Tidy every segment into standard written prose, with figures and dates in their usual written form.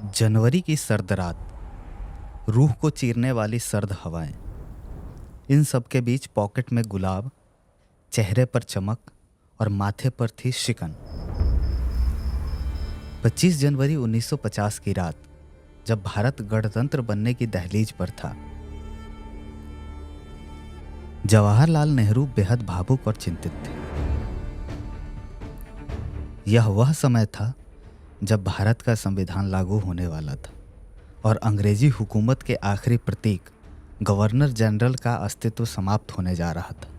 जनवरी की सर्द रात, रूह को चीरने वाली सर्द हवाएं, इन सब के बीच पॉकेट में गुलाब, चेहरे पर चमक और माथे पर थी शिकन। 25 जनवरी 1950 की रात, जब भारत गणतंत्र बनने की दहलीज पर था। जवाहरलाल नेहरू बेहद भावुक और चिंतित थे। यह वह समय था जब भारत का संविधान लागू होने वाला था और अंग्रेजी हुकूमत के आखिरी प्रतीक गवर्नर जनरल का अस्तित्व समाप्त होने जा रहा था।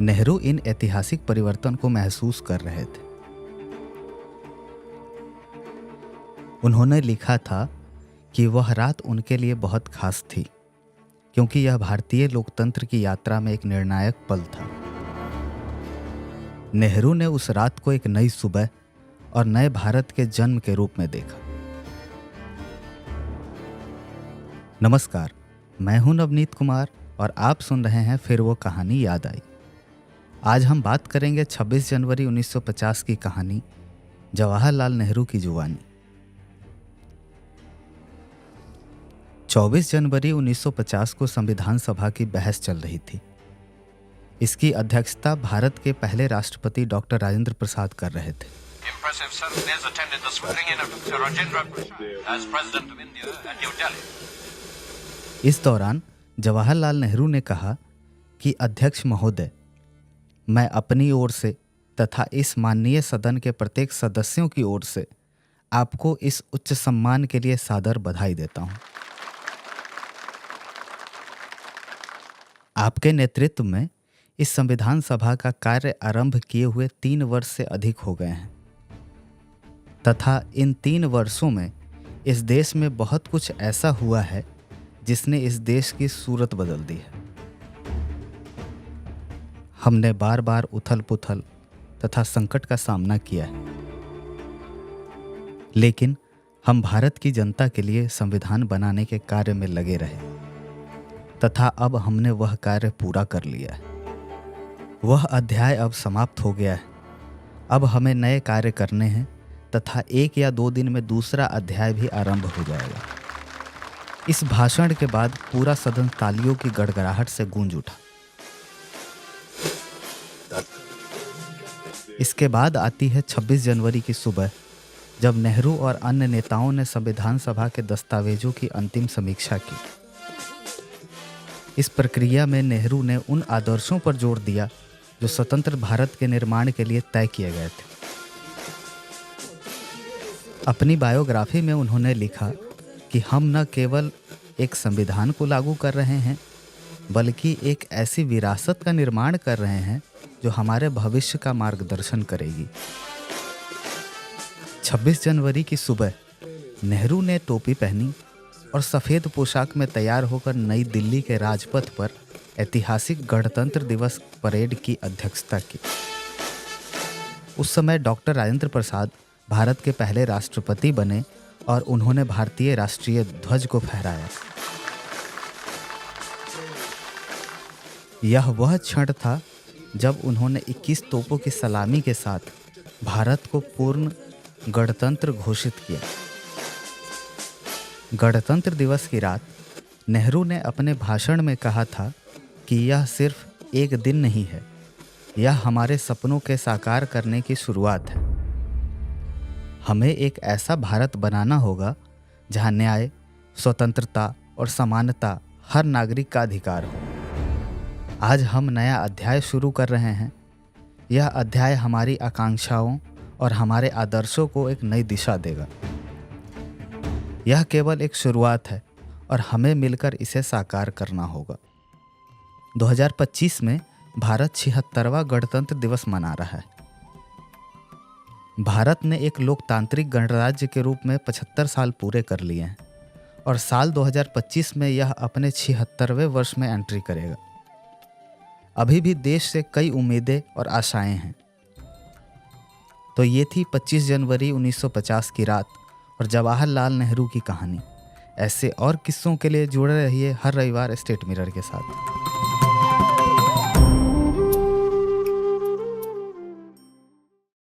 नेहरू इन ऐतिहासिक परिवर्तन को महसूस कर रहे थे। उन्होंने लिखा था कि वह रात उनके लिए बहुत खास थी, क्योंकि यह भारतीय लोकतंत्र की यात्रा में एक निर्णायक पल था। नेहरू ने उस रात को एक नई सुबह और नए भारत के जन्म के रूप में देखा। नमस्कार, मैं हूं नवनीत कुमार और आप सुन रहे हैं फिर वो कहानी याद आई। आज हम बात करेंगे 26 जनवरी 1950 की कहानी, जवाहरलाल नेहरू की जुबानी। 24 जनवरी 1950 को संविधान सभा की बहस चल रही थी। इसकी अध्यक्षता भारत के पहले राष्ट्रपति डॉक्टर राजेंद्र प्रसाद कर रहे थे। इस दौरान जवाहरलाल नेहरू ने कहा कि अध्यक्ष महोदय, मैं अपनी ओर से तथा इस माननीय सदन के प्रत्येक सदस्यों की ओर से आपको इस उच्च सम्मान के लिए सादर बधाई देता हूं। आपके नेतृत्व में इस संविधान सभा का कार्य आरंभ किए हुए 3 वर्ष से अधिक हो गए हैं तथा इन 3 वर्षों में इस देश में बहुत कुछ ऐसा हुआ है जिसने इस देश की सूरत बदल दी है। हमने बार बार उथल पुथल तथा संकट का सामना किया है, लेकिन हम भारत की जनता के लिए संविधान बनाने के कार्य में लगे रहे तथा अब हमने वह कार्य पूरा कर लिया है। वह अध्याय अब समाप्त हो गया है। अब हमें नए कार्य करने हैं तथा 1 या 2 दिन में दूसरा अध्याय भी आरंभ हो जाएगा। इस भाषण के बाद पूरा सदन तालियों की गड़गड़ाहट से गूंज उठा। इसके बाद आती है 26 जनवरी की सुबह, जब नेहरू और अन्य नेताओं ने संविधान सभा के दस्तावेजों की अंतिम समीक्षा की। इस प्रक्रिया में नेहरू ने उन आदर्शों पर जोर दिया जो स्वतंत्र भारत के निर्माण के लिए तय किए गए थे। अपनी बायोग्राफी में उन्होंने लिखा कि हम न केवल एक संविधान को लागू कर रहे हैं, बल्कि एक ऐसी विरासत का निर्माण कर रहे हैं जो हमारे भविष्य का मार्गदर्शन करेगी। 26 जनवरी की सुबह नेहरू ने टोपी पहनी और सफ़ेद पोशाक में तैयार होकर नई दिल्ली के राजपथ पर ऐतिहासिक गणतंत्र दिवस परेड की अध्यक्षता की। उस समय डॉक्टर राजेंद्र प्रसाद भारत के पहले राष्ट्रपति बने और उन्होंने भारतीय राष्ट्रीय ध्वज को फहराया। यह वह क्षण था जब उन्होंने 21 तोपों की सलामी के साथ भारत को पूर्ण गणतंत्र घोषित किया। गणतंत्र दिवस की रात नेहरू ने अपने भाषण में कहा था कि यह सिर्फ एक दिन नहीं है, यह हमारे सपनों के साकार करने की शुरुआत है। हमें एक ऐसा भारत बनाना होगा जहां न्याय, स्वतंत्रता और समानता हर नागरिक का अधिकार हो। आज हम नया अध्याय शुरू कर रहे हैं। यह अध्याय हमारी आकांक्षाओं और हमारे आदर्शों को एक नई दिशा देगा। यह केवल एक शुरुआत है और हमें मिलकर इसे साकार करना होगा। 2025 में भारत 76वां गणतंत्र दिवस मना रहा है। भारत ने एक लोकतांत्रिक गणराज्य के रूप में 75 साल पूरे कर लिए हैं और साल 2025 में यह अपने 76वें वर्ष में एंट्री करेगा। अभी भी देश से कई उम्मीदें और आशाएं हैं। तो ये थी 25 जनवरी 1950 की रात और जवाहरलाल नेहरू की कहानी। ऐसे और किस्सों के लिए जुड़े रहिए हर रविवार स्टेट मिरर के साथ।